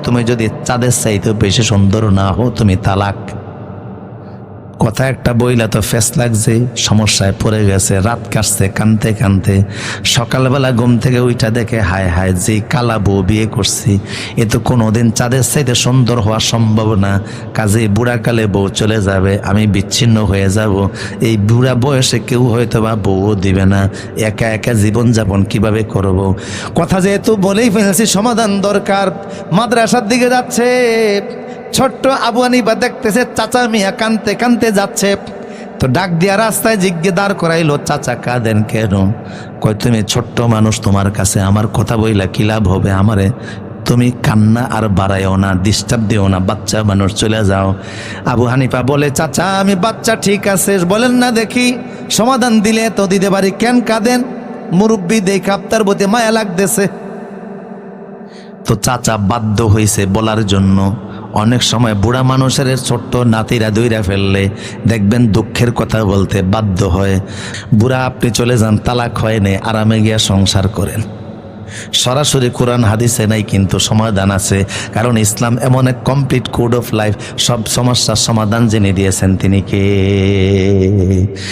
তুমি যদি চাঁদের চাইতে বেশি সুন্দর না হও তুমি তালাক। কথা একটা বইলা তো ফেস লাগছে, সমস্যায় পড়ে গেছে, রাত কাটছে কানতে কানতে। সকালবেলা ঘুম থেকে উইটা দেখে হায় হায় যে কালা বউ বিয়ে করছি, এ তো কোনোদিন চাঁদের চাইতে সুন্দর হওয়া সম্ভব না। কাজে বুড়াকালে বউ চলে যাবে, আমি বিচ্ছিন্ন হয়ে যাব। এই বুড়া বয়সে কেউ হয়তো বা বউও দিবে না, একা একা জীবনযাপন কিভাবে করব। কথা যেহেতু বলেই ফেলেছি, সমাধান দরকার। মাদ্রাসার দিকে যাচ্ছে, ছোট্ট আবু হানিফা দেখতেছে চাচা মিয়া কানতে কানতে যাচ্ছে, তো ডাক দিয়া রাস্তায় জিজ্ঞে দাঁড় করাইলো, চাচা কাঁদেন কেন? কয় তুমি ছোট্ট মানুষ, তোমার কাছে আমার কথা বইলা কি লাভ হবে? আমারে তুমি কান্না আর বাড়াইও না, ডিস্টার্ব দিও না, বাচ্চা মানুষ, চলে যাও। আবু হানিফা বলে, চাচা আমি বাচ্চা ঠিক আছে, বলেন না দেখি, সমাধান দিলে তো দিতে পারি, কেন কাঁদেন? মুরব্বী দেখে আপনার প্রতি মায়া লাগতেছে। তো চাচা বাধ্য হয়েছে বলার জন্য। অনেক সময় বুড়া মানুষের ছোট্ট নাতিরা দইরা ফেললে দেখবেন দুঃখের কথা বলতে বাধ্য হয়। বুড়া আপনি চলে যান, তালাক হয় নাই, আরামে গিয়া সংসার করেন। সরাসরি কোরআন হাদিসে নাই, কিন্তু সমাধান আছে। কারণ ইসলাম এমন এক কমপ্লিট কোড অফ লাইফ, সব সমস্যার সমাধান জেনে দিয়েছেন। তিনি কে?